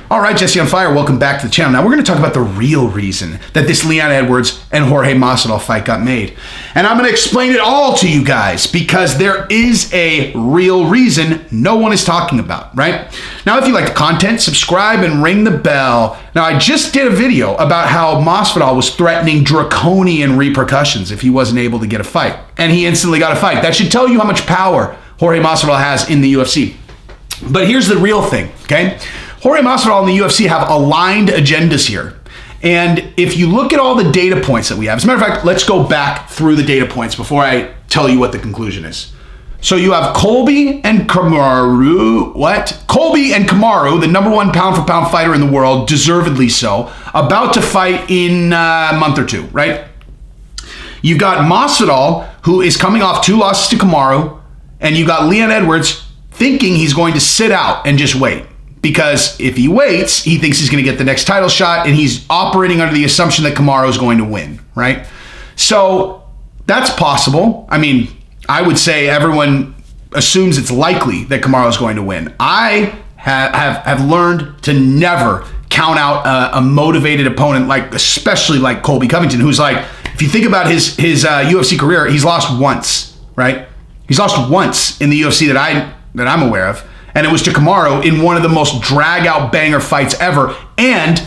All right, Jesse on Fire, welcome back to the channel. Now we're going to talk about the real reason that this Leon Edwards and Jorge Masvidal fight got made. And I'm going to explain it all to you guys because there is a real reason no one is talking about, right? Now, if you like the content, subscribe and ring the bell. Now, I just did a video about how Masvidal was threatening draconian repercussions if he wasn't able to get a fight. And he instantly got a fight. That should tell you how much power Jorge Masvidal has in the UFC. But here's the real thing, okay? Jorge Masvidal and the UFC have aligned agendas here. And if you look at all the data points that we have, as a matter of fact, let's go back through the data points before I tell you what the conclusion is. So you have Colby and Kamaru, Colby and Kamaru, the #1 pound for pound fighter in the world, deservedly so, about to fight in a month or two, right? You've got Masvidal, who is coming off 2 losses to Kamaru, and you got Leon Edwards thinking he's going to sit out and just wait. Because if he waits, he thinks he's going to get the next title shot, and he's operating under the assumption that Kamaru is going to win, right? So that's possible. I mean, I would say everyone assumes it's likely that Kamaru is going to win. I have learned to never count out a motivated opponent, like especially like Colby Covington, who's like, if you think about his UFC career, he's lost once, right? He's lost once in the UFC that I'm aware of. And it was to Kamaru in one of the most drag-out banger fights ever. And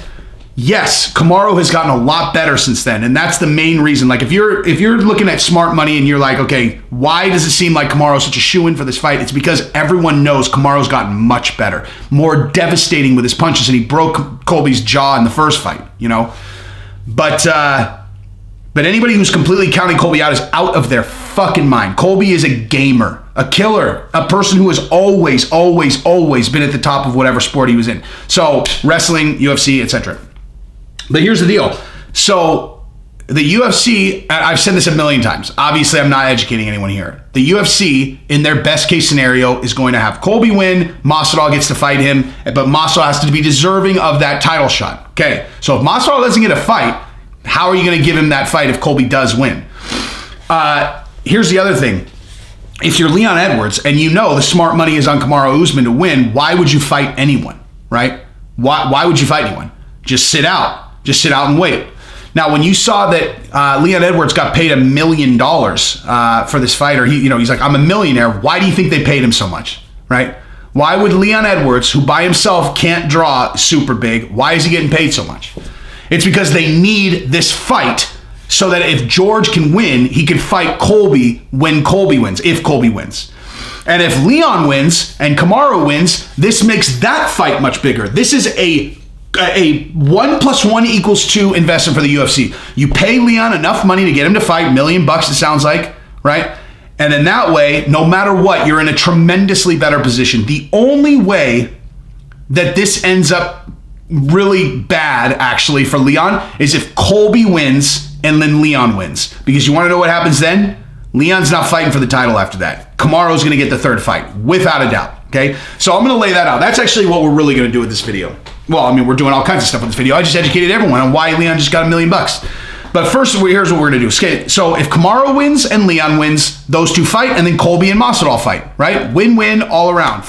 yes, Kamaru has gotten a lot better since then. And that's the main reason. Like if you're looking at smart money and you're like, okay, why does it seem like Kamaru is such a shoo-in for this fight? It's because everyone knows Kamaru's gotten much better, more devastating with his punches, and he broke Colby's jaw in the first fight, you know? But anybody who's completely counting Colby out is out of their fucking mind. Colby is a gamer, a killer, a person who has always been at the top of whatever sport he was in. So wrestling, UFC, etc. But here's the deal. So the UFC, I've said this a million times. Obviously, I'm not educating anyone here. The UFC, in their best case scenario, is going to have Colby win. Masvidal gets to fight him, but Masvidal has to be deserving of that title shot. Okay, so if Masvidal doesn't get a fight, how are you going to give him that fight if Colby does win? Here's the other thing. If you're Leon Edwards and you know the smart money is on Kamaru Usman to win, why would you fight anyone, right? Why would you fight anyone? Just sit out. Just sit out and wait. Now, when you saw that Leon Edwards got paid $1 million for this fighter, he's like, I'm a millionaire. Why do you think they paid him so much, right? Why would Leon Edwards, who by himself can't draw super big, why is he getting paid so much? It's because they need this fight so that if George can win, he can fight Colby when Colby wins, if Colby wins. And if Leon wins and Kamaru wins, this makes that fight much bigger. This is a 1 + 1 = 2 investment for the UFC. You pay Leon enough money to get him to fight, $1 million it sounds like, right? And then that way, no matter what, you're in a tremendously better position. The only way that this ends up really bad, actually, for Leon is if Colby wins and then Leon wins. Because you want to know what happens then? Leon's not fighting for the title after that. Kamaru's going to get the third fight, without a doubt, okay? So I'm going to lay that out. That's actually what we're really going to do with this video. Well, I mean, we're doing all kinds of stuff with this video. I just educated everyone on why Leon just got $1 million. But first, here's what we're going to do. Okay, so if Kamaru wins and Leon wins, those two fight, and then Colby and Masvidal fight, right? Win-win all around.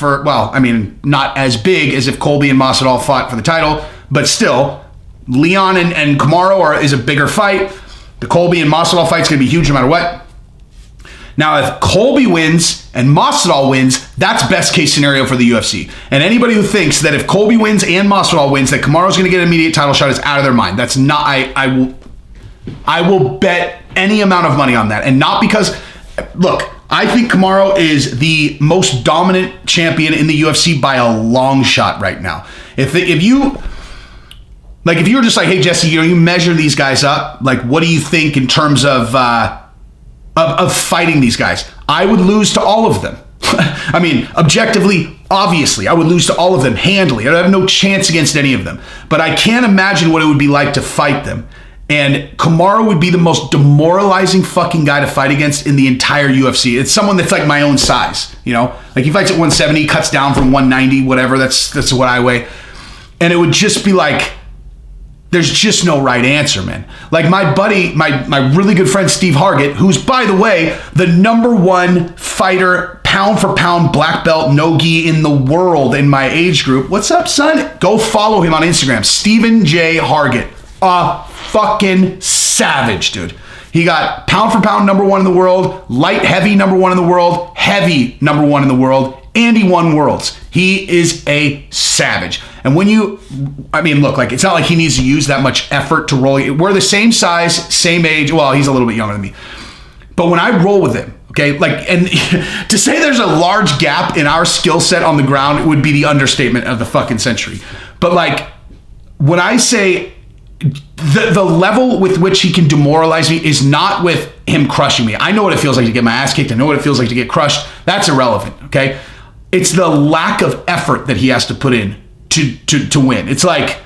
Not as big as if Colby and Masvidal fought for the title, but still, Leon and Kamaru is a bigger fight. The Colby and Masvidal fight's going to be huge no matter what. Now, if Colby wins and Masvidal wins, that's best case scenario for the UFC. And anybody who thinks that if Colby wins and Masvidal wins, that Kamaru's going to get an immediate title shot is out of their mind. That's not. I will bet any amount of money on that, and not because. Look, I think Kamaru is the most dominant champion in the UFC by a long shot right now. If you were just like, hey Jesse, you measure these guys up, like what do you think in terms of fighting these guys? I would lose to all of them. I mean, objectively, obviously, I would lose to all of them handily. I have no chance against any of them. But I can't imagine what it would be like to fight them. And Kamaru would be the most demoralizing fucking guy to fight against in the entire UFC. It's someone that's like my own size, Like he fights at 170, cuts down from 190, whatever. That's what I weigh. And it would just be like, there's just no right answer, man. Like my buddy, my really good friend Steve Hargett, who's, by the way, the #1 fighter pound for pound black belt no-gi in the world in my age group. What's up, son? Go follow him on Instagram, Stephen J. Hargett. A fucking savage, dude. He got pound for pound number 1 in the world, light heavy number 1 in the world, heavy number 1 in the world, and he won worlds. He is a savage. And when you, I mean, look, like, it's not like he needs to use that much effort to roll. We're the same size, same age. Well, he's a little bit younger than me. But when I roll with him, okay, like, and to say there's a large gap in our skill set on the ground would be the understatement of the fucking century. But like, when I say the level with which he can demoralize me is not with him crushing me. I know what it feels like to get my ass kicked. I know what it feels like to get crushed. That's irrelevant, okay? It's the lack of effort that he has to put in to win. It's like,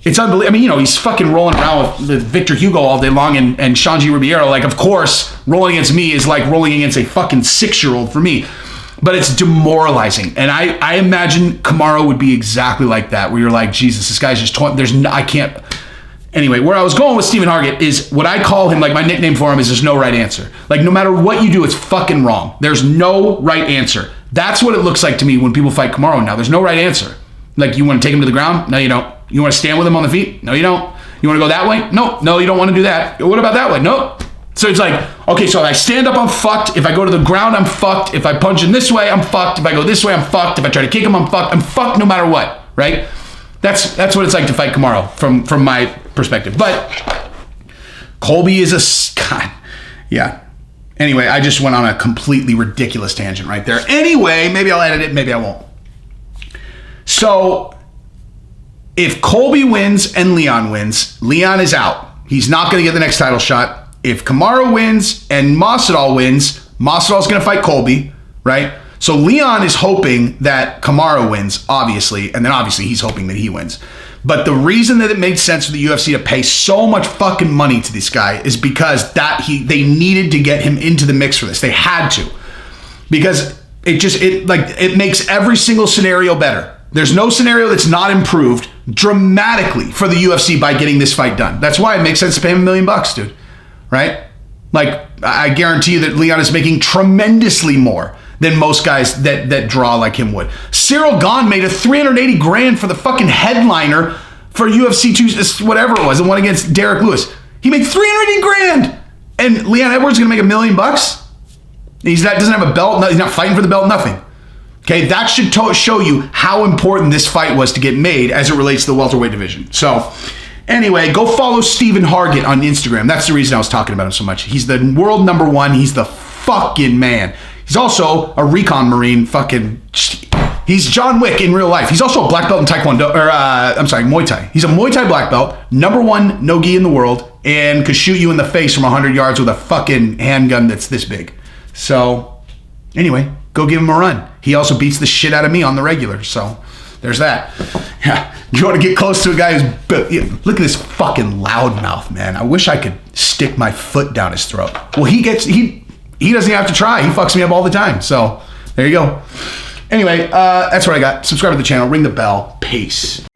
it's unbelievable. I mean, you know, he's fucking rolling around with Victor Hugo all day long and Shanji Ribeiro. Like, of course, rolling against me is like rolling against a fucking 6-year-old for me. But it's demoralizing. And I imagine Kamaru would be exactly like that, where you're like, Jesus, this guy's just, I can't. Anyway, where I was going with Stephen Hargett is what I call him, like my nickname for him is there's no right answer. Like, no matter what you do, it's fucking wrong. There's no right answer. That's what it looks like to me when people fight Kamaru now. There's no right answer. Like, you want to take him to the ground? No, you don't. You want to stand with him on the feet? No, you don't. You want to go that way? No, you don't want to do that. What about that way? Nope. So it's like, okay, so if I stand up, I'm fucked. If I go to the ground, I'm fucked. If I punch in this way, I'm fucked. If I go this way, I'm fucked. If I try to kick him, I'm fucked. I'm fucked no matter what, right? That's what it's like to fight Kamaru from my perspective. But Colby is God, yeah. Anyway, I just went on a completely ridiculous tangent right there. Anyway, maybe I'll edit it, maybe I won't. So if Colby wins and Leon wins, Leon is out. He's not going to get the next title shot. If Kamaru wins and Masvidal wins, Masvidal's going to fight Colby, right? So Leon is hoping that Kamaru wins, obviously, and then obviously he's hoping that he wins. But the reason that it made sense for the UFC to pay so much fucking money to this guy is because they needed to get him into the mix for this. They had to. Because it makes every single scenario better. There's no scenario that's not improved dramatically for the UFC by getting this fight done. That's why it makes sense to pay him $1 million, dude. Right? Like, I guarantee you that Leon is making tremendously more than most guys that draw like him would. Cyril Gahn made a $380,000 for the fucking headliner for UFC 2, whatever it was, the one against Derek Lewis. He made $380,000, and Leon Edwards is gonna make $1 million. Doesn't have a belt. He's not fighting for the belt. Nothing. Okay, that should show you how important this fight was to get made as it relates to the welterweight division. So, anyway, go follow Stephen Hargett on Instagram. That's the reason I was talking about him so much. He's the world number 1. He's the fucking man. He's also a recon Marine. He's John Wick in real life. He's also a black belt in Taekwondo, Muay Thai. He's a Muay Thai black belt, number 1 no-gi in the world, and could shoot you in the face from 100 yards with a fucking handgun that's this big. So, anyway, go give him a run. He also beats the shit out of me on the regular. So, there's that. Yeah, you want to get close to a guy who's... Look at this fucking loudmouth, man. I wish I could stick my foot down his throat. Well, he doesn't even have to try. He fucks me up all the time. So, there you go. Anyway, that's what I got. Subscribe to the channel. Ring the bell. Peace.